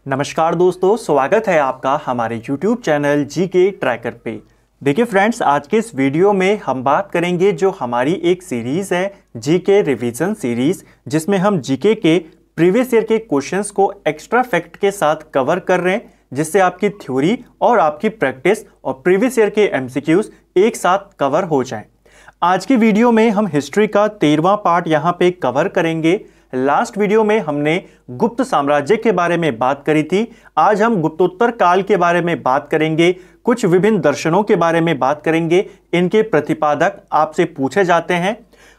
नमस्कार दोस्तों, स्वागत है आपका हमारे YouTube चैनल जीके ट्रैकर पे। देखिए फ्रेंड्स, आज के इस वीडियो में हम बात करेंगे जो हमारी एक सीरीज़ है जीके रिवीजन सीरीज़, जिसमें हम जीके के प्रीवियस ईयर के क्वेश्चंस को एक्स्ट्रा फैक्ट के साथ कवर कर रहे हैं, जिससे आपकी थ्योरी और आपकी प्रैक्टिस और प्रीवियस ईयर के एमसीक्यूज एक साथ कवर हो जाएं। आज की वीडियो में हम हिस्ट्री का 13वां पार्ट यहाँ पे कवर करेंगे। लास्ट वीडियो में हमने गुप्त साम्राज्य के बारे में बात करी थी। आज हम गुप्तोत्तर काल के बारे में बात करेंगे, कुछ विभिन्न दर्शनों के बारे में बात करेंगे। इनके प्रतिपादक आपसे पूछे जाते हैं।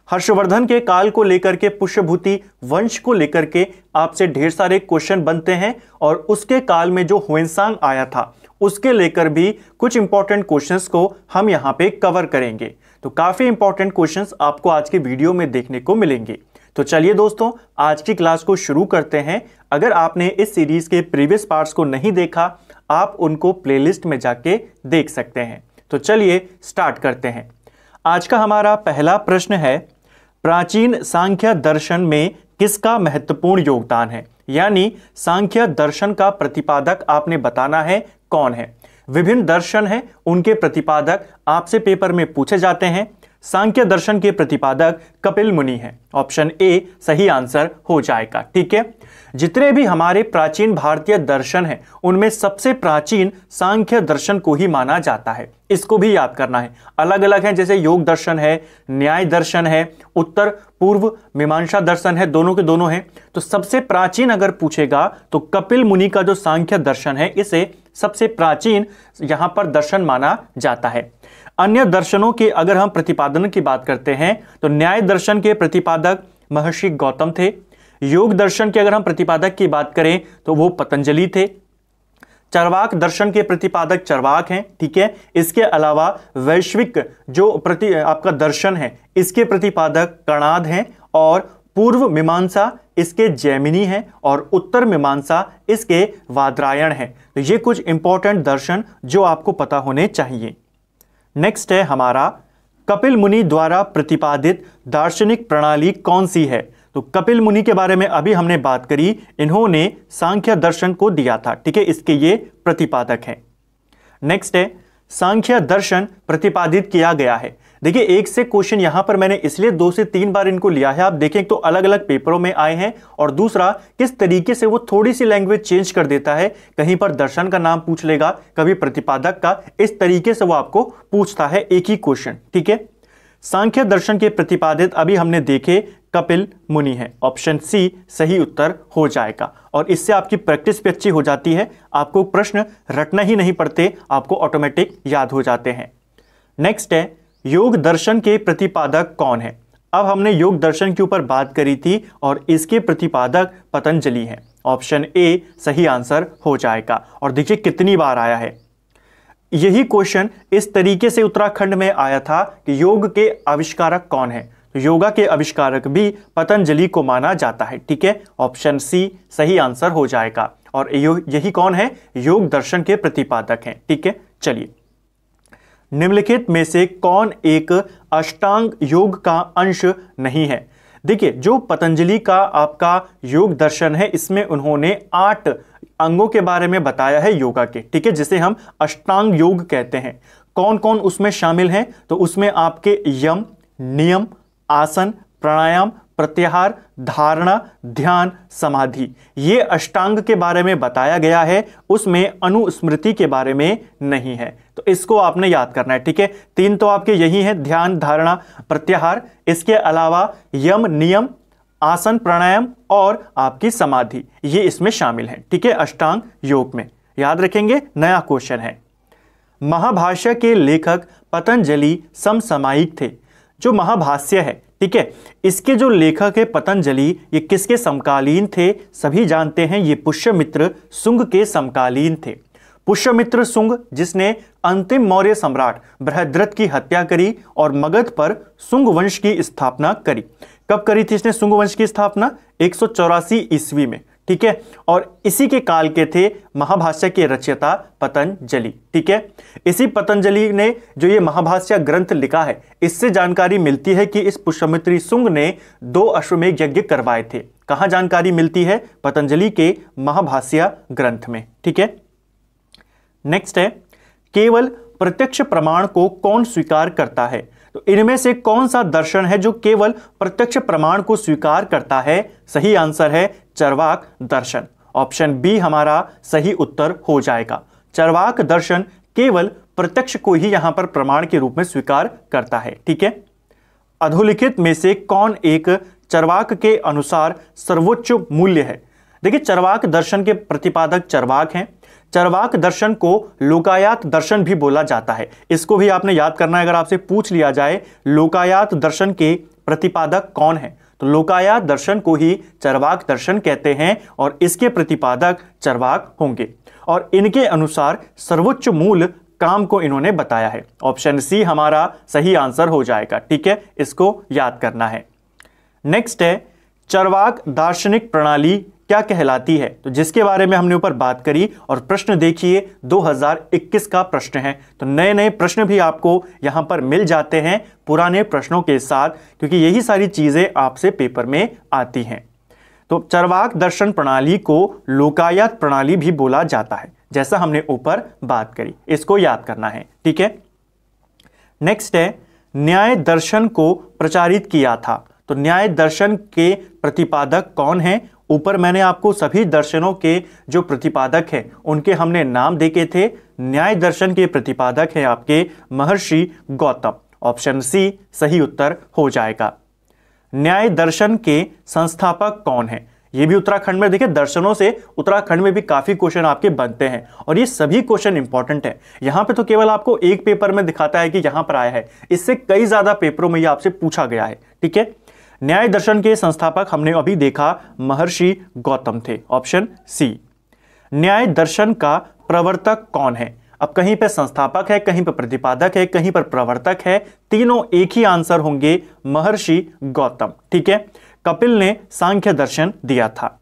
हर्षवर्धन के काल को लेकर के, पुष्यभूति वंश को लेकर के आपसे ढेर सारे क्वेश्चन बनते हैं, और उसके काल में जो ह्वेनसांग आया था उसके लेकर भी कुछ इंपॉर्टेंट क्वेश्चंस को हम यहाँ पे कवर करेंगे। तो काफी इंपॉर्टेंट क्वेश्चंस आपको आज के वीडियो में देखने को मिलेंगे। तो चलिए दोस्तों, आज की क्लास को शुरू करते हैं। अगर आपने इस सीरीज के प्रीवियस पार्ट्स को नहीं देखा, आप उनको प्लेलिस्ट में जाके देख सकते हैं। तो चलिए स्टार्ट करते हैं। आज का हमारा पहला प्रश्न है, प्राचीन सांख्य दर्शन में किसका महत्वपूर्ण योगदान है? यानी सांख्य दर्शन का प्रतिपादक आपने बताना है कौन है। विभिन्न दर्शन हैं, उनके प्रतिपादक आपसे पेपर में पूछे जाते हैं। सांख्य दर्शन के प्रतिपादक कपिल मुनि हैं। ऑप्शन ए सही आंसर हो जाएगा। ठीक है, जितने भी हमारे प्राचीन भारतीय दर्शन हैं उनमें सबसे प्राचीन सांख्य दर्शन को ही माना जाता है। इसको भी याद करना है। अलग अलग हैं, जैसे योग दर्शन है, न्याय दर्शन है, उत्तर पूर्व मीमांसा दर्शन है, दोनों के दोनों हैं। तो सबसे प्राचीन अगर पूछेगा तो कपिल मुनि का जो सांख्य दर्शन है, इसे सबसे प्राचीन यहां पर दर्शन माना जाता है। अन्य दर्शनों के अगर हम प्रतिपादन की बात करते हैं तो न्याय दर्शन के प्रतिपादक महर्षि गौतम थे। योग दर्शन के अगर हम प्रतिपादक की बात करें तो वो पतंजलि थे। चरवाक दर्शन के प्रतिपादक चरवाक हैं। ठीक है, इसके अलावा वैश्विक जो आपका दर्शन है, इसके प्रतिपादक कणाद हैं, और पूर्व मीमांसा इसके जैमिनी हैं, और उत्तर मीमांसा इसके वादरायण हैं। तो ये कुछ इंपॉर्टेंट दर्शन जो आपको पता होने चाहिए। नेक्स्ट है हमारा, कपिल मुनि द्वारा प्रतिपादित दार्शनिक प्रणाली कौन सी है? तो कपिल मुनि के बारे में अभी हमने बात करी, इन्होंने सांख्य दर्शन को दिया था। ठीक है, इसके ये प्रतिपादक हैं। नेक्स्ट है, सांख्य दर्शन प्रतिपादित किया गया है। देखिए, एक से क्वेश्चन यहां पर मैंने इसलिए 2 से 3 बार इनको लिया है। आप देखें तो अलग अलग पेपरों में आए हैं, और दूसरा किस तरीके से वो थोड़ी सी लैंग्वेज चेंज कर देता है। कहीं पर दर्शन का नाम पूछ लेगा, कभी प्रतिपादक का, इस तरीके से वो आपको पूछता है एक ही क्वेश्चन। ठीक है, सांख्य दर्शन के प्रतिपादित अभी हमने देखे कपिल मुनि है। ऑप्शन सी सही उत्तर हो जाएगा, और इससे आपकी प्रैक्टिस भी अच्छी हो जाती है। आपको प्रश्न रटना ही नहीं पड़ते, आपको ऑटोमेटिक याद हो जाते हैं। नेक्स्ट है, योग दर्शन के प्रतिपादक कौन है? अब हमने योग दर्शन के ऊपर बात करी थी, और इसके प्रतिपादक पतंजलि हैं। ऑप्शन ए सही आंसर हो जाएगा। और देखिए कितनी बार आया है यही क्वेश्चन। इस तरीके से उत्तराखंड में आया था कि योग के आविष्कारक कौन है? तो योगा के आविष्कारक भी पतंजलि को माना जाता है। ठीक है, ऑप्शन सी सही आंसर हो जाएगा। और यही कौन है? योग दर्शन के प्रतिपादक हैं। ठीक है, चलिए, निम्नलिखित में से कौन एक अष्टांग योग का अंश नहीं है? देखिए, जो पतंजलि का आपका योग दर्शन है, इसमें उन्होंने 8 अंगों के बारे में बताया है योगा के। ठीक है, जिसे हम अष्टांग योग कहते हैं। कौन कौन उसमें शामिल हैं? तो उसमें आपके यम, नियम, आसन, प्राणायाम, प्रत्याहार, धारणा, ध्यान, समाधि, ये अष्टांग के बारे में बताया गया है। उसमें अनुस्मृति के बारे में नहीं है। तो इसको आपने याद करना है। ठीक है, 3 तो आपके यही हैं, ध्यान, धारणा, प्रत्याहार। इसके अलावा यम, नियम, आसन, प्राणायाम और आपकी समाधि, ये इसमें शामिल हैं। ठीक है, अष्टांग योग में याद रखेंगे। नया क्वेश्चन है, महाभाष्य के लेखक पतंजलि समसामयिक थे। जो महाभाष्य है, ठीक है, इसके जो लेखक है पतंजलि, ये किसके समकालीन थे? सभी जानते हैं ये पुष्यमित्र शुंग के समकालीन थे। पुष्यमित्र शुंग, जिसने अंतिम मौर्य सम्राट बृहद्रथ की हत्या करी और मगध पर शुंग वंश की स्थापना करी। कब करी थी इसने शुंग वंश की स्थापना? 184 ईस्वी में। ठीक है। और इसी के काल के थे महाभाष्य के रचयिता पतंजलि, ठीक है। इसी पतंजलि ने जो ये महाभाष्य ग्रंथ लिखा है, इससे जानकारी मिलती है कि इस पुष्यमित्री शुंग ने 2 अश्वमेध यज्ञ करवाए थे। कहां जानकारी मिलती है? पतंजलि के महाभाष्य ग्रंथ में, ठीक है। नेक्स्ट है, केवल प्रत्यक्ष प्रमाण को कौन स्वीकार करता है? तो इनमें से कौन सा दर्शन है जो केवल प्रत्यक्ष प्रमाण को स्वीकार करता है? सही आंसर है चरवाक दर्शन। ऑप्शन बी हमारा सही उत्तर हो जाएगा। चरवाक दर्शन केवल प्रत्यक्ष को ही यहां पर प्रमाण के रूप में स्वीकार करता है, ठीक है। अधोलिखित में से कौन एक चरवाक के अनुसार सर्वोच्च मूल्य है? देखिए, चरवाक दर्शन के प्रतिपादक चरवाक हैं। चरवाक दर्शन को लोकायत दर्शन भी बोला जाता है। इसको भी आपने याद करना है। अगर आपसे पूछ लिया जाए लोकायत दर्शन के प्रतिपादक कौन है, तो लोकायत दर्शन को ही चरवाक दर्शन कहते हैं और इसके प्रतिपादक चरवाक होंगे। और इनके अनुसार सर्वोच्च मूल काम को इन्होंने बताया है। ऑप्शन सी हमारा सही आंसर हो जाएगा, ठीक है। इसको याद करना है। नेक्स्ट है, चरवाक दार्शनिक प्रणाली क्या कहलाती है? तो जिसके बारे में हमने ऊपर बात करी। और प्रश्न देखिए 2021 का प्रश्न है। तो नए नए प्रश्न भी आपको यहां पर मिल जाते हैं पुराने प्रश्नों के साथ, क्योंकि यही सारी चीजें आपसे पेपर में आती हैं। तो चरवाक दर्शन प्रणाली को लोकायत प्रणाली भी बोला जाता है, जैसा हमने ऊपर बात करी। इसको याद करना है, ठीक है। नेक्स्ट है, न्याय दर्शन को प्रचारित किया था। तो न्याय दर्शन के प्रतिपादक कौन हैं? ऊपर मैंने आपको सभी दर्शनों के जो प्रतिपादक हैं उनके हमने नाम देखे थे। न्याय दर्शन के प्रतिपादक हैं आपके महर्षि गौतम। ऑप्शन सी सही उत्तर हो जाएगा। न्याय दर्शन के संस्थापक कौन है? ये भी उत्तराखंड में, देखिए दर्शनों से उत्तराखंड में भी काफी क्वेश्चन आपके बनते हैं और ये सभी क्वेश्चन इंपॉर्टेंट है। यहां पे तो केवल आपको एक पेपर में दिखाता है कि यहां पर आया है, इससे कई ज्यादा पेपरों में ये आपसे पूछा गया है, ठीक है। न्याय दर्शन के संस्थापक हमने अभी देखा महर्षि गौतम थे। Option C. न्याय दर्शन का प्रवर्तक कौन है? अब कहीं पे संस्थापक है, कहीं पर प्रतिपादक है, कहीं पर प्रवर्तक है। तीनों एक ही आंसर होंगे, महर्षि गौतम, ठीक है। कपिल ने सांख्य दर्शन दिया था।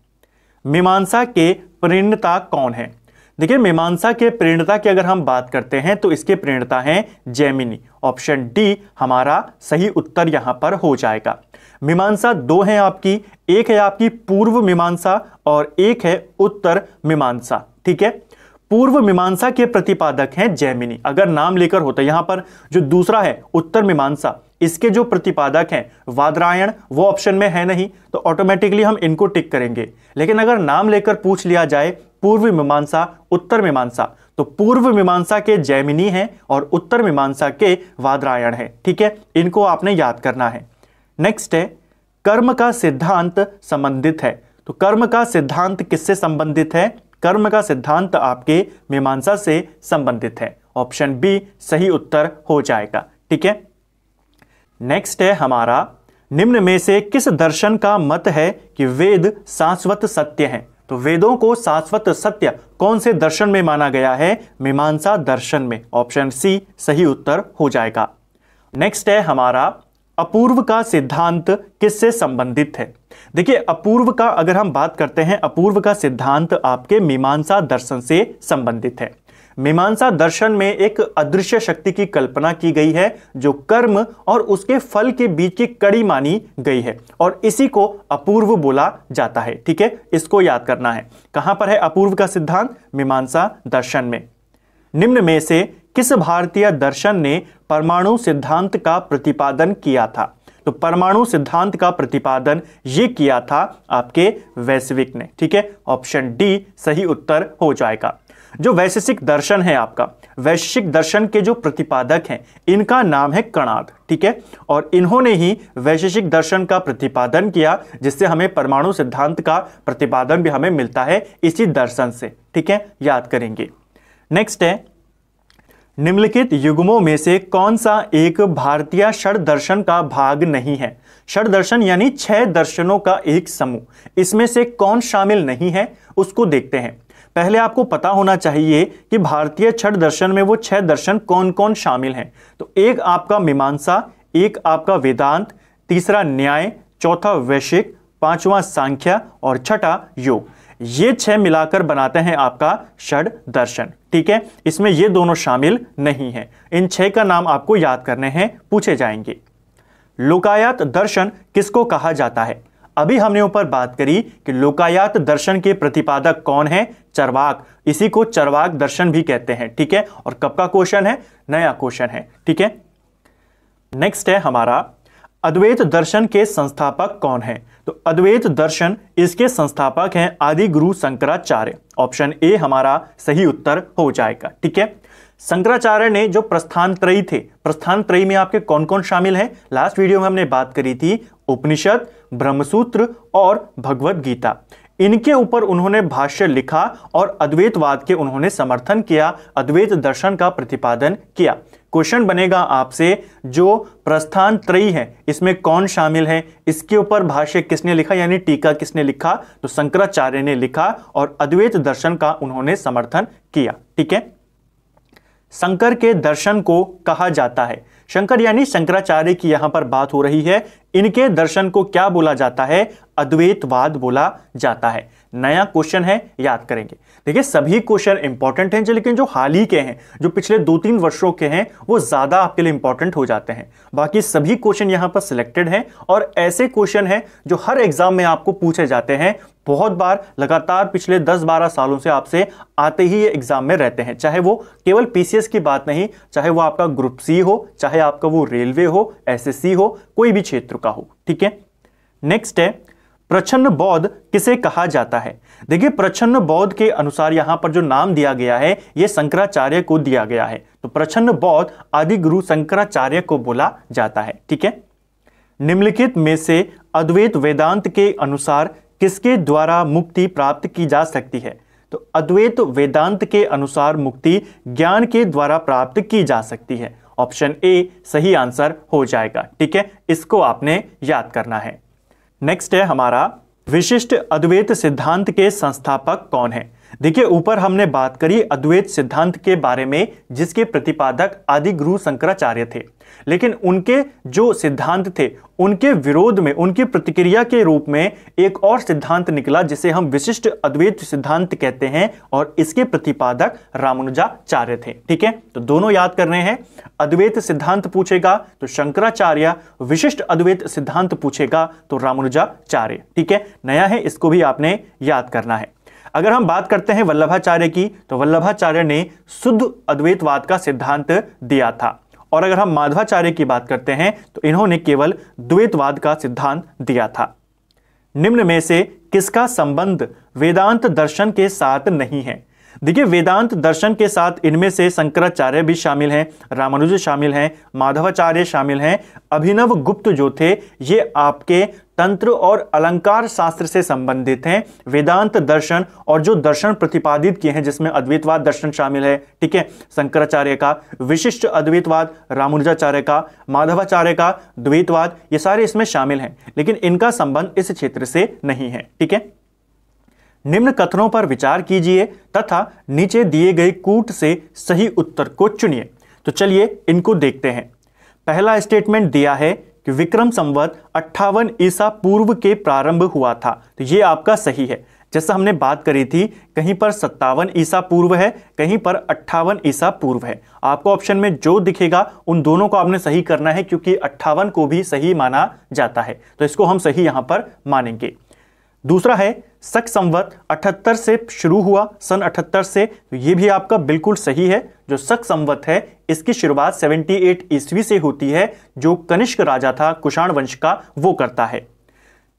मीमांसा के प्रणेता कौन है? देखिए, मीमांसा के प्रणेता की अगर हम बात करते हैं तो इसके प्रणेता हैं जैमिनी। ऑप्शन डी हमारा सही उत्तर यहां पर हो जाएगा। मीमांसा 2 है आपकी, एक है आपकी पूर्व मीमांसा और एक है उत्तर मीमांसा, ठीक है। पूर्व मीमांसा के प्रतिपादक हैं जैमिनी। अगर नाम लेकर होता, यहां पर जो दूसरा है उत्तर मीमांसा, इसके जो प्रतिपादक हैं वादरायण, वो ऑप्शन में है नहीं, तो ऑटोमेटिकली हम इनको टिक करेंगे। लेकिन अगर नाम लेकर पूछ लिया जाए पूर्व मीमांसा उत्तर मीमांसा, तो पूर्व मीमांसा के जैमिनी हैं और उत्तर मीमांसा के वादरायण हैं, ठीक है। इनको आपने याद करना है। नेक्स्ट है, कर्म का सिद्धांत संबंधित है। तो कर्म का सिद्धांत किससे संबंधित है? कर्म का सिद्धांत आपके मीमांसा से संबंधित है। ऑप्शन बी सही उत्तर हो जाएगा, ठीक है। नेक्स्ट है हमारा, निम्न में से किस दर्शन का मत है कि वेद शाश्वत सत्य है? तो वेदों को शाश्वत सत्य कौन से दर्शन में माना गया है? मीमांसा दर्शन में। ऑप्शन सी सही उत्तर हो जाएगा। नेक्स्ट है हमारा, अपूर्व का सिद्धांत किससे संबंधित है? देखिए, अपूर्व का अगर हम बात करते हैं, अपूर्व का सिद्धांत आपके मीमांसा दर्शन से संबंधित है। मीमांसा दर्शन में एक अदृश्य शक्ति की कल्पना की गई है जो कर्म और उसके फल के बीच की कड़ी मानी गई है और इसी को अपूर्व बोला जाता है, ठीक है। इसको याद करना है। कहां पर है अपूर्व का सिद्धांत? मीमांसा दर्शन में। निम्न में से किस भारतीय दर्शन ने परमाणु सिद्धांत का प्रतिपादन किया था? तो परमाणु सिद्धांत का प्रतिपादन ये किया था आपके वैश्विक ने, ठीक है। ऑप्शन डी सही उत्तर हो जाएगा। जो वैशेषिक दर्शन है आपका, वैशेषिक दर्शन के जो प्रतिपादक हैं इनका नाम है कणाद, ठीक है। और इन्होंने ही वैशेषिक दर्शन का प्रतिपादन किया, जिससे हमें परमाणु सिद्धांत का प्रतिपादन भी हमें मिलता है इसी दर्शन से, ठीक है। याद करेंगे। नेक्स्ट है, निम्नलिखित युग्मों में से कौन सा एक भारतीय षड दर्शन का भाग नहीं है? षड दर्शन यानी 6 दर्शनों का एक समूह, इसमें से कौन शामिल नहीं है उसको देखते हैं। पहले आपको पता होना चाहिए कि भारतीय षड दर्शन में वो 6 दर्शन कौन कौन शामिल हैं। तो एक आपका मीमांसा, एक आपका वेदांत, तीसरा न्याय, चौथा वैशेषिक, पांचवा सांख्य और छठा योग। ये 6 मिलाकर बनाते हैं आपका षड दर्शन। ठीक है, इसमें ये दोनों शामिल नहीं है। इन 6 का नाम आपको याद करने हैं, पूछे जाएंगे। लोकायत दर्शन किसको कहा जाता है? अभी हमने ऊपर बात करी कि लोकायत दर्शन के प्रतिपादक कौन है? चरवाक। इसी को चरवाक दर्शन भी कहते हैं। ठीक है, और कब का क्वेश्चन है? नया क्वेश्चन है। ठीक है, नेक्स्ट है हमारा अद्वैत दर्शन के संस्थापक कौन है? तो अद्वैत दर्शन इसके संस्थापक हैं आदि गुरु शंकराचार्य। ऑप्शन ए हमारा सही उत्तर हो जाएगा। ठीक है, शंकराचार्य ने जो प्रस्थान त्रयी थे, प्रस्थान त्रयी में आपके कौन कौन शामिल हैं? लास्ट वीडियो में हमने बात करी थी उपनिषद, ब्रह्मसूत्र और भगवत गीता। इनके ऊपर उन्होंने भाष्य लिखा और अद्वैतवाद के उन्होंने समर्थन किया, अद्वैत दर्शन का प्रतिपादन किया। क्वेश्चन बनेगा आपसे, जो प्रस्थान त्रयी है इसमें कौन शामिल है? इसके ऊपर भाष्य किसने लिखा, यानी टीका किसने लिखा? तो शंकराचार्य ने लिखा और अद्वैत दर्शन का उन्होंने समर्थन किया। ठीक है, शंकर के दर्शन को कहा जाता है, शंकर यानी शंकराचार्य की यहां पर बात हो रही है, इनके दर्शन को क्या बोला जाता है? अद्वैतवाद बोला जाता है। नया क्वेश्चन है, याद करेंगे। देखिए सभी क्वेश्चन इंपॉर्टेंट हैं, लेकिन जो हाल ही के हैं, जो पिछले 2-3 वर्षों के हैं, वो ज्यादा आपके लिए इंपॉर्टेंट हो जाते हैं। बाकी सभी क्वेश्चन यहां पर सिलेक्टेड हैं और ऐसे क्वेश्चन हैं जो हर एग्जाम में आपको पूछे जाते हैं। बहुत बार लगातार पिछले 10-12 सालों से आपसे आते ही ये एग्जाम में रहते हैं, चाहे वो केवल पीसीएस की बात नहीं, चाहे वो आपका ग्रुप सी हो, चाहे आपका वो रेलवे हो, एसएससी हो, कोई भी क्षेत्र का हो। ठीक है, नेक्स्ट है प्रच्छन्न बौद्ध किसे कहा जाता है? देखिए प्रच्छन्न बौद्ध के अनुसार यहां पर जो नाम दिया गया है ये शंकराचार्य को दिया गया है, तो प्रच्छन्न बौद्ध आदि गुरु शंकराचार्य को बोला जाता है। ठीक है, निम्नलिखित में से अद्वैत वेदांत के अनुसार किसके द्वारा मुक्ति प्राप्त की जा सकती है? तो अद्वैत वेदांत के अनुसार मुक्ति ज्ञान के द्वारा प्राप्त की जा सकती है। ऑप्शन ए सही आंसर हो जाएगा। ठीक है, इसको आपने याद करना है। नेक्स्ट है हमारा विशिष्ट अद्वैत सिद्धांत के संस्थापक कौन है? देखिए ऊपर हमने बात करी अद्वैत सिद्धांत के बारे में, जिसके प्रतिपादक आदि गुरु शंकराचार्य थे, लेकिन उनके जो सिद्धांत थे उनके विरोध में, उनकी प्रतिक्रिया के रूप में एक और सिद्धांत निकला जिसे हम विशिष्ट अद्वैत सिद्धांत कहते हैं, और इसके प्रतिपादक रामानुजाचार्य थे। ठीक है, तो दोनों याद करने हैं। अद्वैत सिद्धांत पूछेगा तो शंकराचार्य, विशिष्ट अद्वैत सिद्धांत पूछेगा तो रामानुजाचार्य। ठीक है, नया है, इसको भी आपने याद करना है। अगर हम बात करते हैं वल्लभाचार्य की, तो वल्लभाचार्य ने शुद्ध अद्वैतवाद का सिद्धांत दिया था, और अगर हम माधवाचार्य की बात करते हैं तो इन्होंने केवल द्वैतवाद का सिद्धांत दिया था। निम्न में से किसका संबंध वेदांत दर्शन के साथ नहीं है? देखिए वेदांत दर्शन के साथ इनमें से शंकराचार्य भी शामिल हैं, रामानुज शामिल हैं, माधवाचार्य शामिल हैं। अभिनव गुप्त जो थे ये आपके तंत्र और अलंकार शास्त्र से संबंधित हैं। वेदांत दर्शन और जो दर्शन प्रतिपादित किए हैं जिसमें अद्वैतवाद दर्शन शामिल है, ठीक है, शंकराचार्य का, विशिष्ट अद्वैतवाद रामानुजाचार्य का, माधवाचार्य का द्वैतवाद, ये सारे इसमें शामिल हैं, लेकिन इनका संबंध इस क्षेत्र से नहीं है। ठीक है, निम्न कथनों पर विचार कीजिए तथा नीचे दिए गए कूट से सही उत्तर को चुनिए। तो चलिए इनको देखते हैं। पहला स्टेटमेंट दिया है कि विक्रम संवत 58 ईसा पूर्व के प्रारंभ हुआ था, तो ये आपका सही है। जैसा हमने बात करी थी, कहीं पर 57 ईसा पूर्व है, कहीं पर 58 ईसा पूर्व है। आपको ऑप्शन में जो दिखेगा उन दोनों को आपने सही करना है, क्योंकि 58 को भी सही माना जाता है, तो इसको हम सही यहां पर मानेंगे। दूसरा है शक संवत 78 से शुरू हुआ, सन 78 से, तो ये भी आपका बिल्कुल सही है। जो शक संवत है इसकी शुरुआत 78 ईस्वी से होती है, जो कनिष्क राजा था कुषाण वंश का, वो करता है।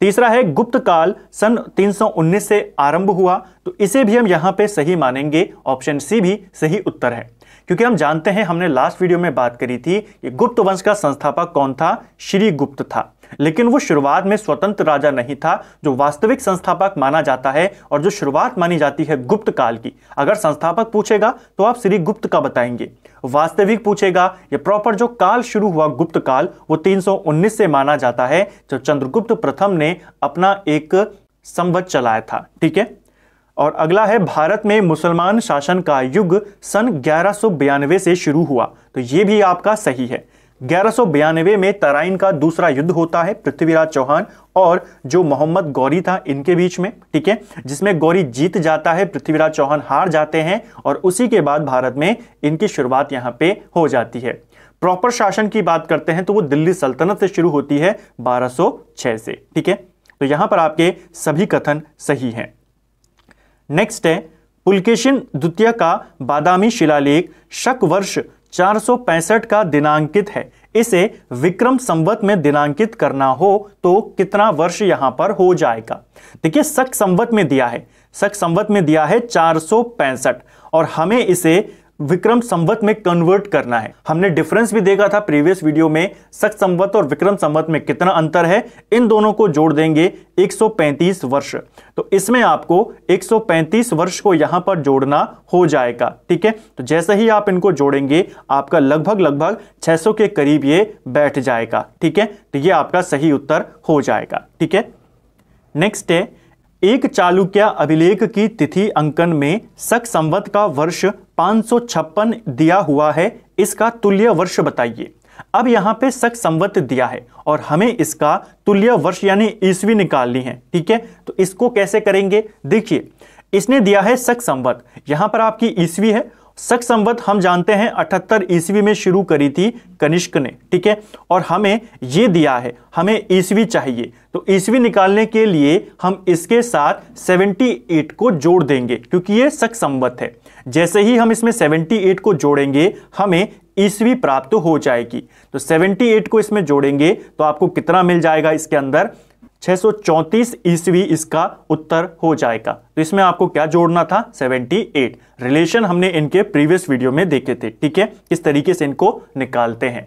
तीसरा है गुप्त काल सन 319 से आरंभ हुआ, तो इसे भी हम यहां पे सही मानेंगे। ऑप्शन सी भी सही उत्तर है, क्योंकि हम जानते हैं, हमने लास्ट वीडियो में बात करी थी कि गुप्त वंश का संस्थापक कौन था? श्री गुप्त था, लेकिन वो शुरुआत में स्वतंत्र राजा नहीं था। जो वास्तविक संस्थापक माना जाता है और जो शुरुआत मानी जाती है गुप्त काल की, अगर संस्थापक पूछेगा तो आप श्री गुप्त का बताएंगे, वास्तविक पूछेगा या प्रॉपर जो काल शुरू हुआ गुप्त काल, वो 319 से माना जाता है, जब चंद्रगुप्त प्रथम ने अपना एक संवत चलाया था। ठीक है, और अगला है भारत में मुसलमान शासन का युग सन 1192 से शुरू हुआ, तो ये भी आपका सही है। 1192 में तराइन का दूसरा युद्ध होता है पृथ्वीराज चौहान और जो मोहम्मद गौरी था इनके बीच में, ठीक है, जिसमें गौरी जीत जाता है, पृथ्वीराज चौहान हार जाते हैं और उसी के बाद भारत में इनकी शुरुआत यहां पे हो जाती है। प्रॉपर शासन की बात करते हैं तो वो दिल्ली सल्तनत से शुरू होती है 1206 से, ठीक है। तो यहां पर आपके सभी कथन सही हैं। नेक्स्ट है पुलकेशिन द्वितीय का बादामी शिलालेख शक वर्ष 465 का दिनांकित है। इसे विक्रम संवत में दिनांकित करना हो तो कितना वर्ष यहां पर हो जाएगा? देखिए शक संवत में दिया है, शक संवत में दिया है 465 और हमें इसे विक्रम संवत में कन्वर्ट करना है। हमने डिफरेंस भी देखा था प्रीवियस वीडियो में, शक संवत और विक्रम संवत में कितना अंतर है। इन दोनों को जोड़ देंगे 135 वर्ष, तो इसमें आपको 135 वर्ष को यहां पर जोड़ना हो जाएगा, ठीक है। तो जैसे ही आप इनको जोड़ेंगे आपका लगभग 600 के करीब ये बैठ जाएगा, ठीक है। तो ये आपका सही उत्तर हो जाएगा, ठीक है। नेक्स्ट है एक चालुक्य अभिलेख की तिथि अंकन में शक संवत का वर्ष 556 दिया हुआ है, इसका तुल्य वर्ष बताइए। अब यहां पे शक संवत दिया है और हमें इसका तुल्य वर्ष यानी ईस्वी निकालनी है, ठीक है। तो इसको कैसे करेंगे? देखिए इसने दिया है शक संवत, यहां पर आपकी ईस्वी है। शक संवत हम जानते हैं 78 ईस्वी में शुरू करी थी कनिष्क ने, ठीक है, और हमें ये दिया है, हमें ईस्वी चाहिए। तो ईस्वी निकालने के लिए हम इसके साथ 78 को जोड़ देंगे क्योंकि ये शक संवत है। जैसे ही हम इसमें 78 को जोड़ेंगे हमें ईस्वी प्राप्त हो जाएगी। तो 78 को इसमें जोड़ेंगे तो आपको कितना मिल जाएगा? इसके अंदर 634 ईस्वी इसका उत्तर हो जाएगा। तो इसमें आपको क्या जोड़ना था? 78। रिलेशन हमने इनके प्रीवियस वीडियो में देखे थे, ठीक है, इस तरीके से इनको निकालते हैं।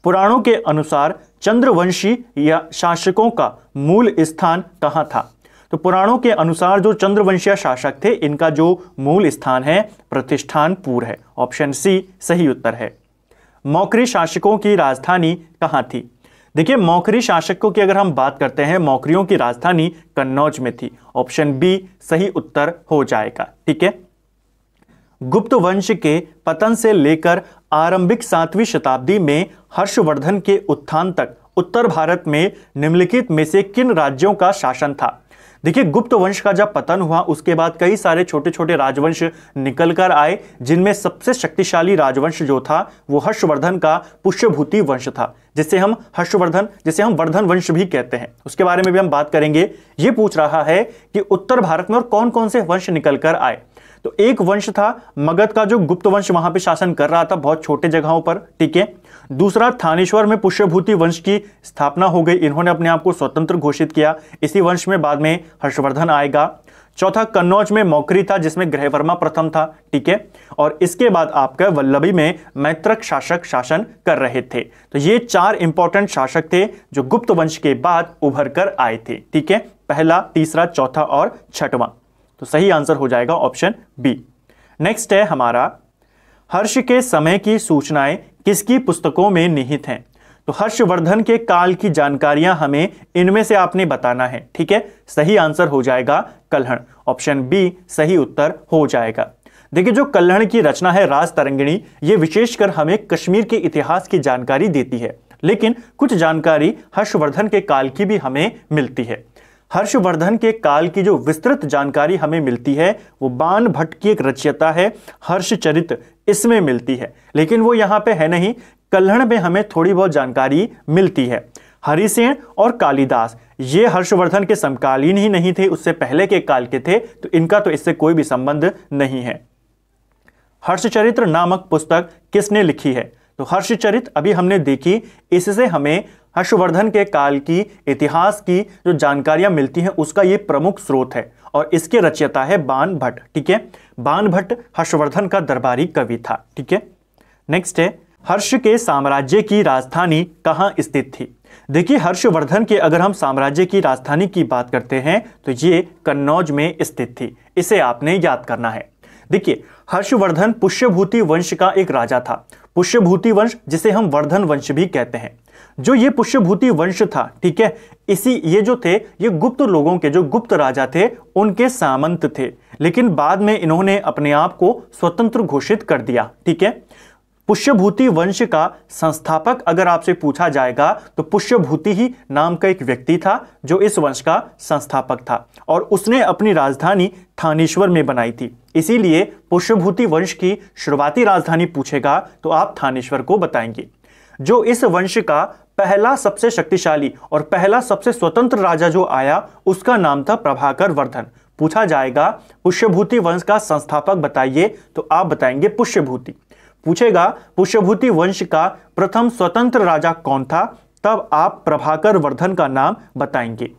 पुराणों के अनुसार चंद्रवंशी या शासकों का मूल स्थान कहां था? तो पुराणों के अनुसार जो चंद्रवंशीय शासक थे इनका जो मूल स्थान है प्रतिष्ठानपुर है। ऑप्शन सी सही उत्तर है। मौखरी शासकों की राजधानी कहां थी? देखिए मौखरी शासकों की अगर हम बात करते हैं, मौखरियों की राजधानी कन्नौज में थी। ऑप्शन बी सही उत्तर हो जाएगा, ठीक है। गुप्त वंश के पतन से लेकर आरंभिक 7वीं शताब्दी में हर्षवर्धन के उत्थान तक उत्तर भारत में निम्नलिखित में से किन राज्यों का शासन था? देखिए गुप्त वंश का जब पतन हुआ उसके बाद कई सारे छोटे छोटे राजवंश निकल कर आए, जिनमें सबसे शक्तिशाली राजवंश जो था वो हर्षवर्धन का पुष्यभूति वंश था, जिसे हम वर्धन वंश भी कहते हैं। उसके बारे में भी हम बात करेंगे। ये पूछ रहा है कि उत्तर भारत में और कौन कौन से वंश निकल कर आए। तो एक वंश था मगध का जो गुप्त वंश वहां पे शासन कर रहा था बहुत छोटे जगहों पर, ठीक है। दूसरा थानेश्वर में पुष्यभूति वंश की स्थापना हो गई, इन्होंने अपने आप को स्वतंत्र घोषित किया। इसी वंश में बाद में हर्षवर्धन आएगा। चौथा कन्नौज में मौखरी था जिसमें ग्रहवर्मा प्रथम था, ठीक है। और इसके बाद आपका वल्लभी में मैत्रक शासक शासन कर रहे थे। तो ये 4 इंपॉर्टेंट शासक थे जो गुप्त वंश के बाद उभर कर आए थे, ठीक है। पहला, तीसरा, चौथा और छठवां। तो सही आंसर हो जाएगा ऑप्शन बी। नेक्स्ट है हमारा हर्ष के समय की सूचनाएं किसकी पुस्तकों में निहित हैं? तो हर्षवर्धन के काल की जानकारियां हमें इनमें से आपने बताना है, ठीक है। सही आंसर हो जाएगा कल्हण। ऑप्शन बी सही उत्तर हो जाएगा। देखिए जो कल्हण की रचना है राज तरंगिणी, ये विशेषकर हमें कश्मीर के इतिहास की जानकारी देती है, लेकिन कुछ जानकारी हर्षवर्धन के काल की भी हमें मिलती है। हर्षवर्धन के काल की जो विस्तृत जानकारी हमें मिलती है वो बाण भट्ट की एक रचयिता है हर्षचरित, इसमें मिलती है, लेकिन वो यहाँ पे है नहीं। कल्हण में हमें थोड़ी बहुत जानकारी मिलती है। हरिसेन और कालिदास ये हर्षवर्धन के समकालीन ही नहीं थे, उससे पहले के काल के थे, तो इनका तो इससे कोई भी संबंध नहीं है। हर्षचरित्र नामक पुस्तक किसने लिखी है? तो हर्षचरित अभी हमने देखी, इससे हमें हर्षवर्धन के काल की इतिहास की जो जानकारियां मिलती हैं उसका ये प्रमुख स्रोत है और इसके रचयिता है बाण भट्ट, ठीक है। बाण भट्ट हर्षवर्धन का दरबारी कवि था, ठीक है। नेक्स्ट है हर्ष के साम्राज्य की राजधानी कहां स्थित थी? देखिए हर्षवर्धन के अगर हम साम्राज्य की राजधानी की बात करते हैं तो ये कन्नौज में स्थित थी, इसे आपने याद करना है। देखिए हर्षवर्धन पुष्यभूति वंश का एक राजा था। पुष्यभूति वंश जिसे हम वर्धन वंश भी कहते हैं। जो ये पुष्यभूति वंश था, ठीक है, ये जो थे ये गुप्त लोगों के, जो गुप्त राजा थे उनके सामंत थे, लेकिन बाद में इन्होंने अपने आप को स्वतंत्र घोषित कर दिया, ठीक है। पुष्यभूति वंश का संस्थापक अगर आपसे पूछा जाएगा तो पुष्यभूति ही नाम का एक व्यक्ति था जो इस वंश का संस्थापक था और उसने अपनी राजधानी थानेश्वर में बनाई थी। इसीलिए पुष्यभूति वंश की शुरुआती राजधानी पूछेगा तो आप थानेश्वर को बताएंगे। जो इस वंश का पहला सबसे शक्तिशाली और पहला सबसे स्वतंत्र राजा जो आया उसका नाम था प्रभाकर वर्धन। पूछा जाएगा पुष्यभूति वंश का संस्थापक बताइए तो आप बताएंगे पुष्यभूति। पूछेगा पुष्यभूति वंश का प्रथम स्वतंत्र राजा कौन था, तब आप प्रभाकर वर्धन का नाम बताएंगे।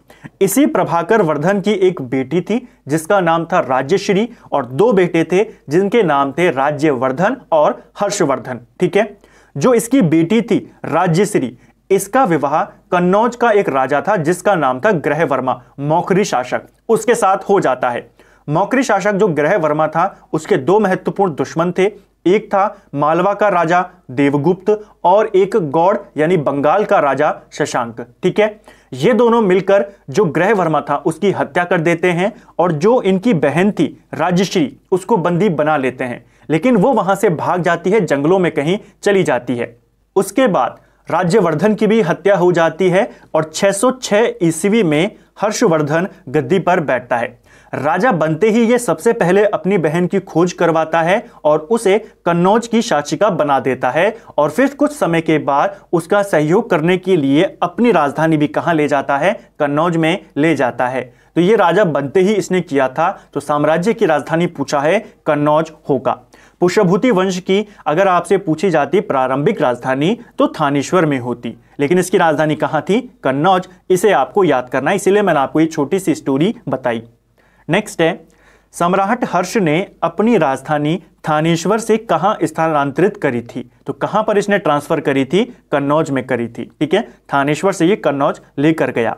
इसी प्रभाकर वर्धन की एक बेटी थी जिसका नाम था राज्यश्री और दो बेटे थे जिनके नाम थे राज्यवर्धन और हर्षवर्धन। ठीक है, जो इसकी बेटी थी राज्यश्री, इसका विवाह कन्नौज का एक राजा था जिसका नाम था ग्रहवर्मा, मौखरी शासक, उसके साथ हो जाता है। मौखरी शासक जो ग्रहवर्मा था उसके दो महत्वपूर्ण दुश्मन थे, एक था मालवा का राजा देवगुप्त और एक गौड़ यानी बंगाल का राजा शशांक। ठीक है, ये दोनों मिलकर जो ग्रहवर्मा था उसकी हत्या कर देते हैं और जो इनकी बहन थी राज्यश्री उसको बंदी बना लेते हैं, लेकिन वो वहां से भाग जाती है, जंगलों में कहीं चली जाती है। उसके बाद राज्यवर्धन की भी हत्या हो जाती है और 606 ईस्वी में हर्षवर्धन गद्दी पर बैठता है। राजा बनते ही ये सबसे पहले अपनी बहन की खोज करवाता है और उसे कन्नौज की शासिका बना देता है और फिर कुछ समय के बाद उसका सहयोग करने के लिए अपनी राजधानी भी कहां ले जाता है, कन्नौज में ले जाता है। तो ये राजा बनते ही इसने किया था, तो साम्राज्य की राजधानी पूछा है कन्नौज होगा। पुष्यभूति वंश की अगर आपसे पूछी जाती प्रारंभिक राजधानी तो थानेश्वर में होती, लेकिन इसकी राजधानी कहां थी, कन्नौज। इसे आपको याद करना है, इसीलिए मैंने आपको ये छोटी सी स्टोरी बताई। नेक्स्ट है, सम्राट हर्ष ने अपनी राजधानी थानेश्वर से कहां स्थानांतरित करी थी, तो कहां पर इसने ट्रांसफर करी थी, कन्नौज में करी थी। ठीक है, थानेश्वर से ये कन्नौज लेकर गया।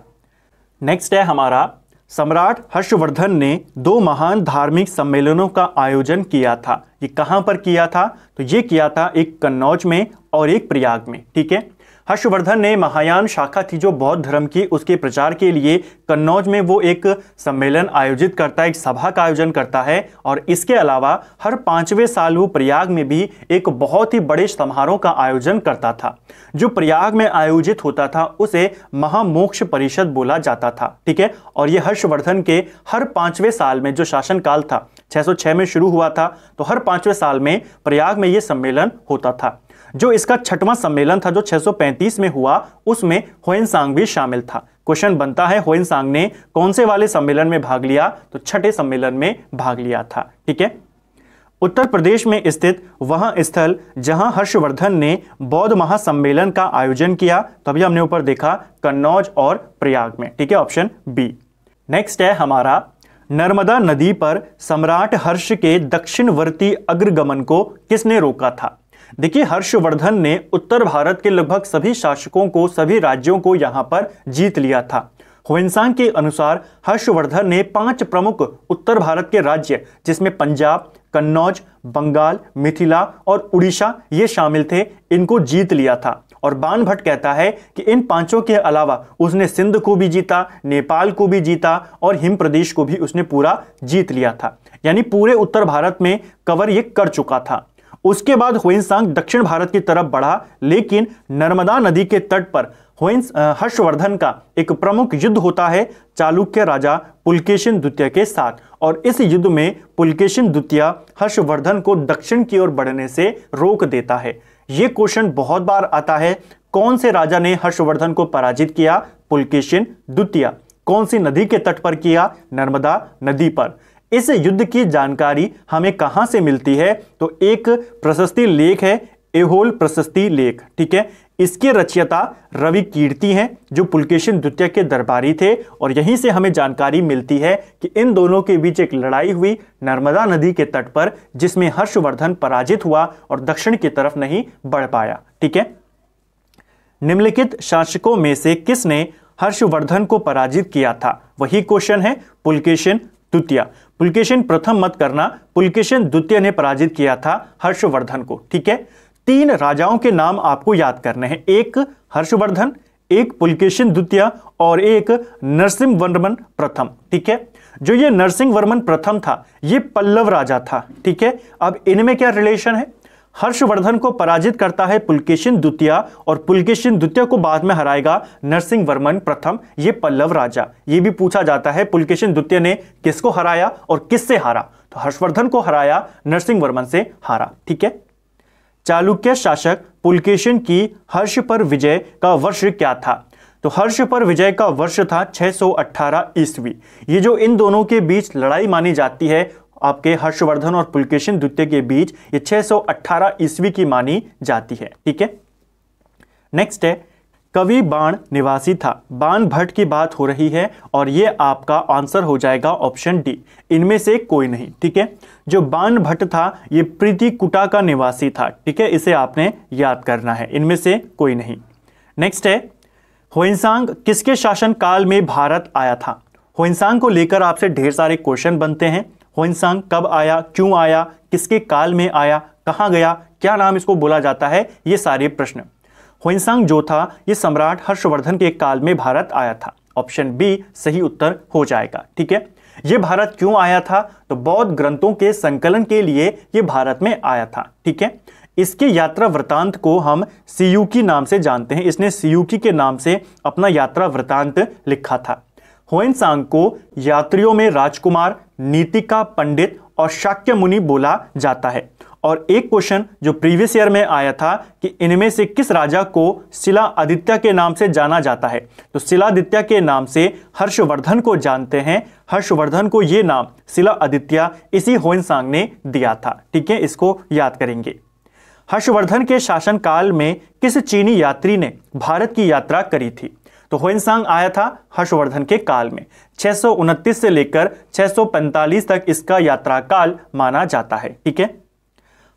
नेक्स्ट है हमारा, सम्राट हर्षवर्धन ने दो महान धार्मिक सम्मेलनों का आयोजन किया था। ये कहां पर किया था, तो ये किया था एक कन्नौज में और एक प्रयाग में। ठीक है, हर्षवर्धन ने महायान शाखा थी जो बौद्ध धर्म की, उसके प्रचार के लिए कन्नौज में वो एक सम्मेलन आयोजित करता है, एक सभा का आयोजन करता है। और इसके अलावा हर 5वें साल वो प्रयाग में भी एक बहुत ही बड़े समारोह का आयोजन करता था। जो प्रयाग में आयोजित होता था उसे महामोक्ष परिषद बोला जाता था। ठीक है, और ये हर्षवर्धन के हर 5वें साल में, जो शासनकाल था 606 में शुरू हुआ था, तो हर 5वें साल में प्रयाग में ये सम्मेलन होता था। जो इसका 6वां सम्मेलन था जो 635 में हुआ, उसमें ह्वेनसांग भी शामिल था। क्वेश्चन बनता है ह्वेनसांग ने कौन से वाले सम्मेलन में भाग लिया, तो 6ठे सम्मेलन में भाग लिया था। ठीक है, उत्तर प्रदेश में स्थित वह स्थल जहां हर्षवर्धन ने बौद्ध महासम्मेलन का आयोजन किया, तभी हमने ऊपर देखा कन्नौज और प्रयाग में। ठीक है, ऑप्शन बी। नेक्स्ट है हमारा, नर्मदा नदी पर सम्राट हर्ष के दक्षिणवर्ती अग्रगमन को किसने रोका था। देखिए, हर्षवर्धन ने उत्तर भारत के लगभग सभी शासकों को, सभी राज्यों को यहां पर जीत लिया था। ह्वेनसांग के अनुसार हर्षवर्धन ने 5 प्रमुख उत्तर भारत के राज्य, जिसमें पंजाब, कन्नौज, बंगाल, मिथिला और उड़ीसा ये शामिल थे, इनको जीत लिया था। और बाणभट्ट कहता है कि इन 5 के अलावा उसने सिंध को भी जीता, नेपाल को भी जीता और हिम प्रदेश को भी उसने पूरा जीत लिया था। यानी पूरे उत्तर भारत में कवर ये कर चुका था। उसके बाद ह्वेनसांग दक्षिण भारत की तरफ बढ़ा, लेकिन नर्मदा नदी के तट पर हर्षवर्धन का एक प्रमुख युद्ध होता है चालुक्य राजा पुलकेशिन द्वितीय के साथ। और इस युद्ध में पुलकेशिन द्वितीय हर्षवर्धन को दक्षिण की ओर बढ़ने से रोक देता है। यह क्वेश्चन बहुत बार आता है, कौन से राजा ने हर्षवर्धन को पराजित किया, पुलकेशिन द्वितीय। कौन सी नदी के तट पर किया, नर्मदा नदी पर। इस युद्ध की जानकारी हमें कहां से मिलती है, तो एक प्रशस्ति लेख है, एहोल प्रशस्ति लेख। ठीक है, इसके रचयिता रवि कीर्ति हैं जो पुलकेशिन द्वितीय के दरबारी थे। और यहीं से हमें जानकारी मिलती है कि इन दोनों के बीच एक लड़ाई हुई नर्मदा नदी के तट पर, जिसमें हर्षवर्धन पराजित हुआ और दक्षिण की तरफ नहीं बढ़ पाया। ठीक है, निम्नलिखित शासकों में से किसने हर्षवर्धन को पराजित किया था, वही क्वेश्चन है पुलकेशिन द्वितीय। पुलकेशिन प्रथम मत करना, पुलकेशिन द्वितीय ने पराजित किया था हर्षवर्धन को। ठीक है, 3 राजाओं के नाम आपको याद करने हैं, एक हर्षवर्धन, एक पुलकेशिन द्वितीय और एक नरसिंहवर्मन प्रथम। ठीक है, जो ये नरसिंहवर्मन प्रथम था ये पल्लव राजा था। ठीक है, अब इनमें क्या रिलेशन है, हर्षवर्धन को पराजित करता है पुलकेशिन द्वितीय और पुलकेशिन द्वितीय को बाद में हराएगा नरसिंह वर्मन प्रथम, ये पल्लव राजा। ये भी पूछा जाता है पुलकेशिन द्वितीय ने किसको हराया और किससे हारा, तो हर्षवर्धन को हराया, नरसिंह वर्मन से हारा। ठीक है। चालुक्य शासक पुलकेशिन की हर्ष पर विजय का वर्ष क्या था, तो हर्ष पर विजय का वर्ष था 618 ईस्वी। ये जो इन दोनों के बीच लड़ाई मानी जाती है आपके हर्षवर्धन और पुलकेशिन द्वितीय के बीच, ये 618 ईस्वी की मानी जाती है। ठीक है। नेक्स्ट है, कवि बाण निवासी था। बाण भट्ट की बात हो रही है और ये आपका आंसर हो जाएगा ऑप्शन डी, इनमें से कोई नहीं। ठीक है। जो बाण भट्ट था ये प्रीतिकुटा का निवासी था। ठीक है, इसे आपने याद करना है, इनमें से कोई नहीं। नेक्स्ट है, होइनसांग किसके शासन काल में भारत आया था। होइनसांग को लेकर आपसे ढेर सारे क्वेश्चन बनते हैं। होइनसांग कब आया, क्यों आया, किसके काल में आया, कहां गया, क्या नाम इसको बोला जाता है, ये सारे प्रश्न। होइनसांग जो था ये सम्राट हर्षवर्धन के काल में भारत आया था। ऑप्शन बी सही उत्तर हो जाएगा। ठीक है। ये भारत क्यों आया था, तो बौद्ध ग्रंथों के संकलन के लिए ये भारत में आया था। ठीक है। इसके यात्रा वृतांत को हम सियूकी नाम से जानते हैं। इसने सियूकी के नाम से अपना यात्रा वृतांत लिखा था। होइनसांग को यात्रियों में राजकुमार, नीतिका पंडित और शाक्य मुनि बोला जाता है। और एक क्वेश्चन जो प्रीवियस ईयर में आया था कि इनमें से किस राजा को शिला आदित्य के नाम से जाना जाता है, तो शिलादित्य के नाम से हर्षवर्धन को जानते हैं। हर्षवर्धन को यह नाम शिला आदित्य इसी होइनसांग ने दिया था। ठीक है, इसको याद करेंगे। हर्षवर्धन के शासनकाल में किस चीनी यात्री ने भारत की यात्रा करी थी, तो होइनसांग आया था हर्षवर्धन के काल में। 629 से लेकर 645 तक इसका यात्रा काल माना जाता है। ठीक है।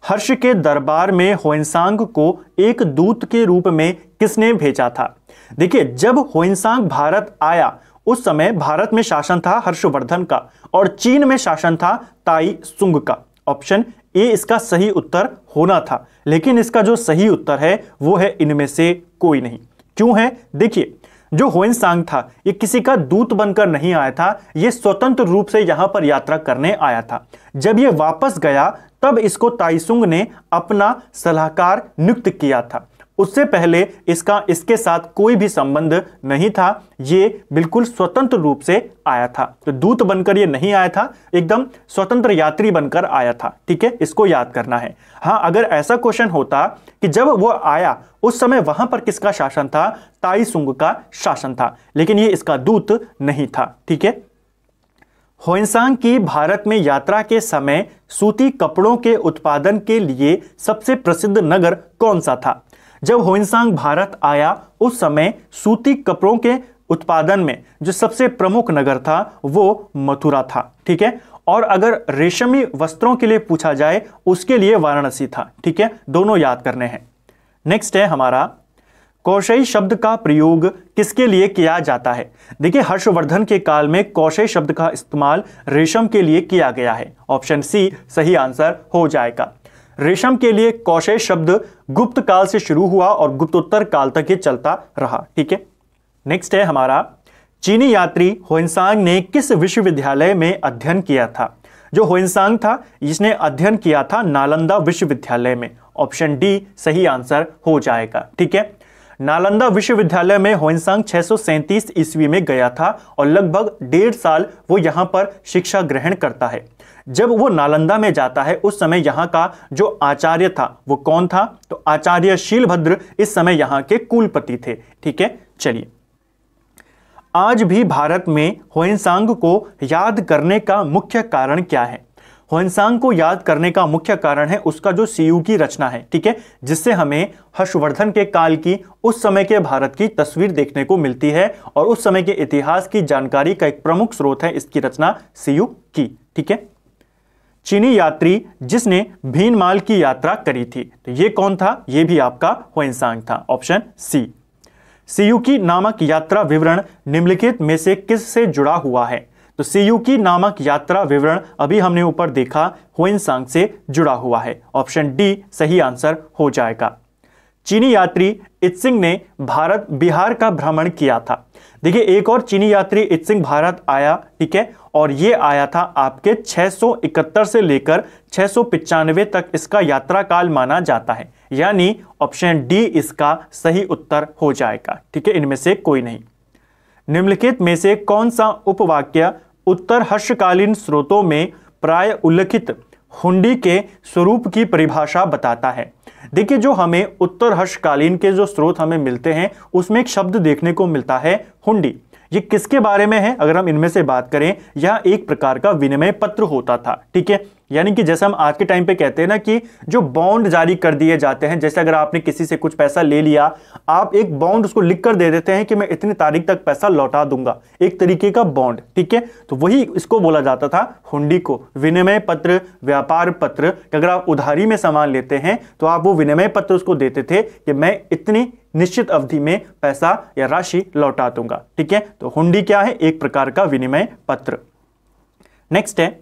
हर्ष के दरबार में होइनसांग को एक दूत के रूप में किसने भेजा था। देखिए, जब होइनसांग भारत आया उस समय भारत में शासन था हर्षवर्धन का और चीन में शासन था ताई सुंग का। ऑप्शन ए इसका सही उत्तर होना था, लेकिन इसका जो सही उत्तर है वो है इनमें से कोई नहीं। क्यों है, देखिए, जो होइनसांग था ये किसी का दूत बनकर नहीं आया था, ये स्वतंत्र रूप से यहां पर यात्रा करने आया था। जब ये वापस गया तब इसको ताइसुंग ने अपना सलाहकार नियुक्त किया था। उससे पहले इसके साथ कोई भी संबंध नहीं था, ये बिल्कुल स्वतंत्र रूप से आया था। तो दूत बनकर ये नहीं आया था, एकदम स्वतंत्र यात्री बनकर आया था। ठीक है, इसको याद करना है। हाँ, अगर ऐसा क्वेश्चन होता कि जब वो आया उस समय वहां पर किसका शासन था, ताइसुंग का शासन था, लेकिन ये इसका दूत नहीं था। ठीक है। होइनसांग की भारत में यात्रा के समय सूती कपड़ों के उत्पादन के लिए सबसे प्रसिद्ध नगर कौन सा था। जब होइनसांग भारत आया उस समय सूती कपड़ों के उत्पादन में जो सबसे प्रमुख नगर था वो मथुरा था। ठीक है। और अगर रेशमी वस्त्रों के लिए पूछा जाए उसके लिए वाराणसी था। ठीक है, दोनों याद करने हैं। नेक्स्ट है हमारा, कौशई शब्द का प्रयोग किसके लिए किया जाता है। देखिए, हर्षवर्धन के काल में कौशई शब्द का इस्तेमाल रेशम के लिए किया गया है। ऑप्शन सी सही आंसर हो जाएगा। रेशम के लिए कौशई शब्द गुप्त काल से शुरू हुआ और गुप्तोत्तर काल तक ये चलता रहा। ठीक है। नेक्स्ट है हमारा, चीनी यात्री होइनसांग ने किस विश्वविद्यालय में अध्ययन किया था। जो होइनसांग था इसने अध्ययन किया था नालंदा विश्वविद्यालय में। ऑप्शन डी सही आंसर हो जाएगा। ठीक है। नालंदा विश्वविद्यालय में होइनसांग 637 ईस्वी में गया था और लगभग 1.5 साल वो यहां पर शिक्षा ग्रहण करता है। जब वो नालंदा में जाता है उस समय यहाँ का जो आचार्य था वो कौन था, तो आचार्य शीलभद्र इस समय यहाँ के कुलपति थे। ठीक है। चलिए, आज भी भारत में होइनसांग को याद करने का मुख्य कारण क्या है। होइनसांग को याद करने का मुख्य कारण है उसका जो सियूकी रचना है। ठीक है, जिससे हमें हर्षवर्धन के काल की उस समय के भारत की तस्वीर देखने को मिलती है और उस समय के इतिहास की जानकारी का एक प्रमुख स्रोत है इसकी रचना सियूकी। ठीक है। चीनी यात्री जिसने भीनमाल की यात्रा करी थी, तो ये कौन था, ये भी आपका होइनसांग था। Option C. सियूकी नामक यात्रा विवरण निम्नलिखित में से किससे जुड़ा हुआ है, तो सियूकी नामक यात्रा विवरण अभी हमने ऊपर देखा होइनसांग से जुड़ा हुआ है। ऑप्शन डी सही आंसर हो जाएगा। चीनी यात्री इत्सिंग ने भारत बिहार का भ्रमण किया था? देखिए, एक और चीनी यात्री इत्सिंग भारत आया, ठीक है, और ये आया था आपके 671 से लेकर 695 तक इसका यात्रा काल माना जाता है, यानी ऑप्शन डी इसका सही उत्तर हो जाएगा, ठीक है, इनमें से कोई नहीं। निम्नलिखित में से कौन सा उपवाक्य उत्तर हर्षकालीन स्रोतों में प्राय उल्लिखित हुंडी के स्वरूप की परिभाषा बताता है? देखिए, जो हमें उत्तर हर्षकालीन के जो स्रोत हमें मिलते हैं उसमें एक शब्द देखने को मिलता है हुंडी। ये किसके बारे में है? अगर हम इनमें से बात करें, यह एक प्रकार का विनिमय पत्र होता था, ठीक है, यानी कि जैसे हम आज के टाइम पे कहते हैं ना कि जो बॉन्ड जारी कर दिए जाते हैं, जैसे अगर आपने किसी से कुछ पैसा ले लिया, आप एक बॉन्ड उसको लिख कर दे देते हैं कि मैं इतनी तारीख तक पैसा लौटा दूंगा, एक तरीके का बॉन्ड, ठीक है, तो वही इसको बोला जाता था हुंडी को। विनिमय पत्र, व्यापार पत्र, अगर आप उधारी में सामान लेते हैं तो आप वो विनिमय पत्र उसको देते थे कि मैं इतनी निश्चित अवधि में पैसा या राशि लौटा दूंगा, ठीक है, तो हुंडी क्या है? एक प्रकार का विनिमय पत्र। नेक्स्ट है,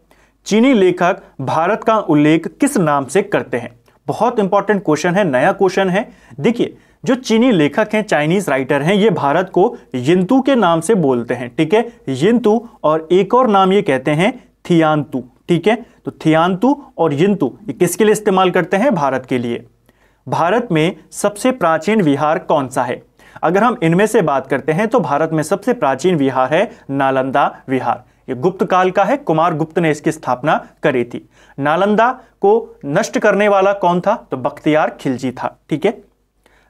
चीनी लेखक भारत का उल्लेख किस नाम से करते हैं? बहुत इंपॉर्टेंट क्वेश्चन है, नया क्वेश्चन है। देखिए, जो चीनी लेखक हैं, चाइनीज राइटर हैं, ये भारत को यिंतु के नाम से बोलते हैं, ठीक है, यिंतु, और एक और नाम ये कहते हैं थियान्तु, ठीक है, तो थियान्तु और यिंतु ये किसके लिए इस्तेमाल करते हैं? भारत के लिए। भारत में सबसे प्राचीन विहार कौन सा है? अगर हम इनमें से बात करते हैं तो भारत में सबसे प्राचीन विहार है नालंदा विहार। ये गुप्त काल का है, कुमार गुप्त ने इसकी स्थापना करी थी। नालंदा को नष्ट करने वाला कौन था? तो बख्तियार खिलजी था, ठीक है।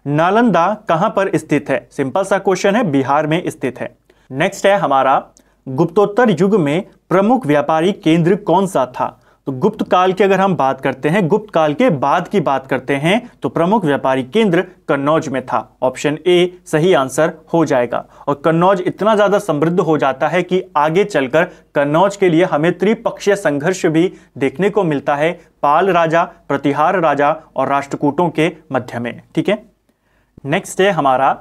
नालंदा कहां पर स्थित है? सिंपल सा क्वेश्चन है, बिहार में स्थित है। नेक्स्ट है हमारा, गुप्तोत्तर युग में प्रमुख व्यापारी केंद्र कौन सा था? तो गुप्त काल की अगर हम बात करते हैं, गुप्त काल के बाद की बात करते हैं, तो प्रमुख व्यापारी केंद्र कन्नौज में था। ऑप्शन ए सही आंसर हो जाएगा। और कन्नौज इतना ज्यादा समृद्ध हो जाता है कि आगे चलकर कन्नौज के लिए हमें त्रिपक्षीय संघर्ष भी देखने को मिलता है, पाल राजा, प्रतिहार राजा और राष्ट्रकूटों के मध्य में, ठीक है। नेक्स्ट है हमारा,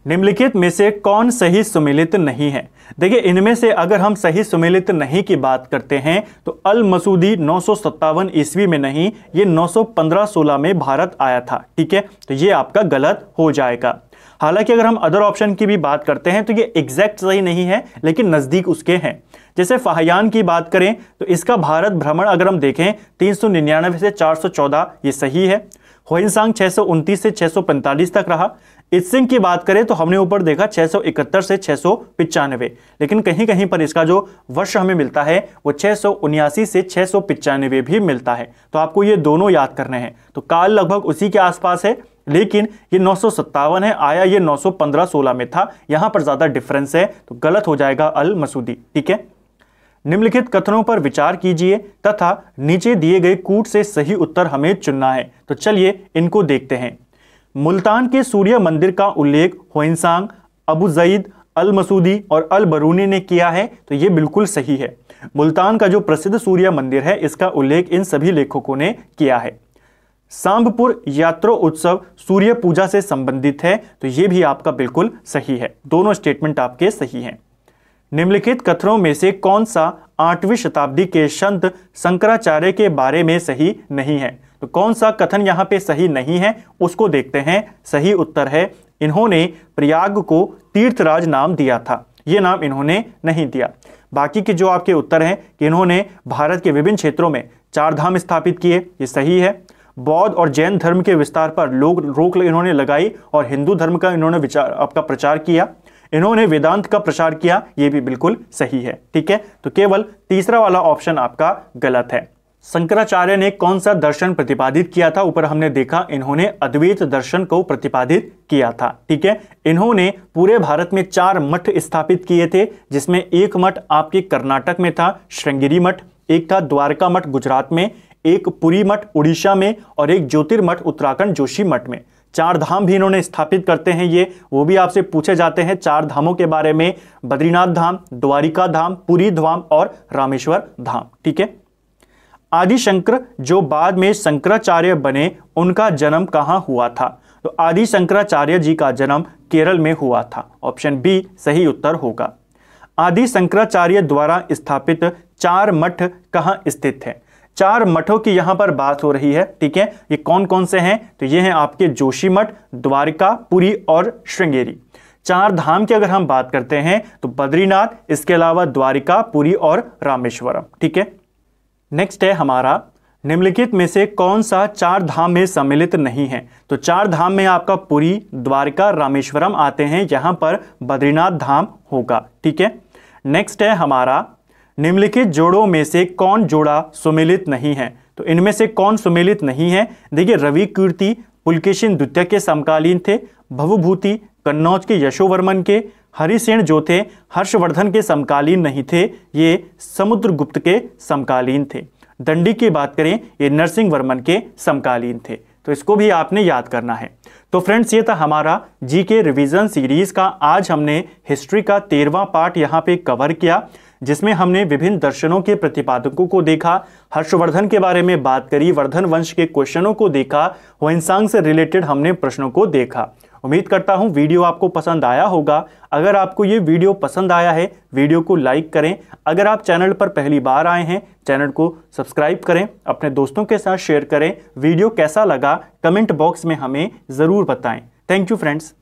निम्नलिखित में से कौन सही सुमेलित नहीं है? देखिए, इनमें से अगर हम सही सुमेलित नहीं की बात करते हैं तो अल मसूदी 957 ईस्वी में नहीं, ये 915-16 में भारत आया था, ठीक है, तो ये आपका गलत हो जाएगा। हालांकि अगर हम अदर ऑप्शन की भी बात करते हैं तो ये एग्जैक्ट सही नहीं है, लेकिन नजदीक उसके हैं। जैसे फाहियान की बात करें तो इसका भारत भ्रमण अगर हम देखें 399 से 414, ये सही है। हुइनसांग 629 से 645 तक रहा। इत्सिंग की बात करें तो हमने ऊपर देखा 671 से 695, लेकिन कहीं कहीं पर इसका जो वर्ष हमें मिलता है वो 679 से 695 भी मिलता है। तो आपको ये दोनों याद करने हैं। तो काल लगभग उसी के आसपास है, लेकिन ये 957 है, आया ये 915-16 में था, यहां पर ज्यादा डिफरेंस है, तो गलत हो जाएगा अल मसूदी, ठीक है। निम्नलिखित कथनों पर विचार कीजिए तथा नीचे दिए गए कूट से सही उत्तर हमें चुनना है। तो चलिए इनको देखते हैं। मुल्तान के सूर्य मंदिर का उल्लेख हुइनसांग, अबू जईद, अल मसूदी और अल बरूनी ने किया है, तो ये बिल्कुल सही है। मुल्तान का जो प्रसिद्ध सूर्य मंदिर है, इसका उल्लेख इन सभी लेखकों ने किया है। सांबपुर यात्रा उत्सव सूर्य पूजा से संबंधित है, तो ये भी आपका बिल्कुल सही है। दोनों स्टेटमेंट आपके सही हैं। निम्नलिखित कथनों में से कौन सा 8वीं शताब्दी के संत शंकराचार्य के बारे में सही नहीं है? तो कौन सा कथन यहाँ पे सही नहीं है उसको देखते हैं। सही उत्तर है, इन्होंने प्रयाग को तीर्थराज नाम दिया था, ये नाम इन्होंने नहीं दिया। बाकी के जो आपके उत्तर हैं कि इन्होंने भारत के विभिन्न क्षेत्रों में 4 धाम स्थापित किए, ये सही है। बौद्ध और जैन धर्म के विस्तार पर रोक इन्होंने लगाई और हिंदू धर्म का इन्होंने आपका प्रचार किया। इन्होंने वेदांत का प्रचार किया, ये भी बिल्कुल सही है, ठीक है। तो केवल तीसरा वाला ऑप्शन आपका गलत है। शंकराचार्य ने कौन सा दर्शन प्रतिपादित किया था? ऊपर हमने देखा इन्होंने अद्वैत दर्शन को प्रतिपादित किया था, ठीक है। इन्होंने पूरे भारत में 4 मठ स्थापित किए थे, जिसमें एक मठ आपके कर्नाटक में था, श्रृंगेरी मठ, एक था द्वारका मठ गुजरात में, एक पुरी मठ उड़ीसा में और एक ज्योतिर्मठ उत्तराखंड जोशी मठ में। 4 धाम भी इन्होंने स्थापित करते हैं, ये वो भी आपसे पूछे जाते हैं 4 धामों के बारे में, बद्रीनाथ धाम, द्वारिका धाम, पुरी धाम और रामेश्वर धाम, ठीक है। आदि शंकर जो बाद में शंकराचार्य बने, उनका जन्म कहां हुआ था? तो आदि शंकराचार्य जी का जन्म केरल में हुआ था। ऑप्शन बी सही उत्तर होगा। आदि शंकराचार्य द्वारा स्थापित 4 मठ कहां स्थित है? 4 मठों की यहां पर बात हो रही है, ठीक है। ये कौन कौन से हैं? तो ये हैं आपके जोशीमठ, द्वारिका, पुरी और श्रृंगेरी। 4 धाम की अगर हम बात करते हैं तो बद्रीनाथ, इसके अलावा द्वारिका, पुरी और रामेश्वरम, ठीक है। नेक्स्ट है हमारा निम्नलिखित में से कौन सा 4 धाम में सम्मिलित नहीं है? तो 4 धाम में आपका पुरी, द्वारिका, रामेश्वरम आते हैं, यहां पर बद्रीनाथ धाम होगा, ठीक है। नेक्स्ट है हमारा निम्नलिखित जोड़ों में से कौन जोड़ा सुमेलित नहीं है? तो इनमें से कौन सुमेलित नहीं है? देखिए, रवि कीर्ति पुलकेशिन द्वितीय के समकालीन थे, भवभूति कन्नौज के यशोवर्मन के, हरिसेन जो थे हर्षवर्धन के समकालीन नहीं थे, ये समुद्रगुप्त के समकालीन थे। दंडी की बात करें, ये नरसिंह वर्मन के समकालीन थे। तो इसको भी आपने याद करना है। तो फ्रेंड्स, ये था हमारा जीके रिवीजन सीरीज का। आज हमने हिस्ट्री का 13वां पार्ट यहाँ पे कवर किया, जिसमें हमने विभिन्न दर्शनों के प्रतिपादकों को देखा, हर्षवर्धन के बारे में बात करी, वर्धन वंश के क्वेश्चनों को देखा, ह्वेनसांग से रिलेटेड हमने प्रश्नों को देखा। उम्मीद करता हूं वीडियो आपको पसंद आया होगा। अगर आपको ये वीडियो पसंद आया है, वीडियो को लाइक करें। अगर आप चैनल पर पहली बार आए हैं, चैनल को सब्सक्राइब करें, अपने दोस्तों के साथ शेयर करें। वीडियो कैसा लगा कमेंट बॉक्स में हमें ज़रूर बताएं। Thank you friends.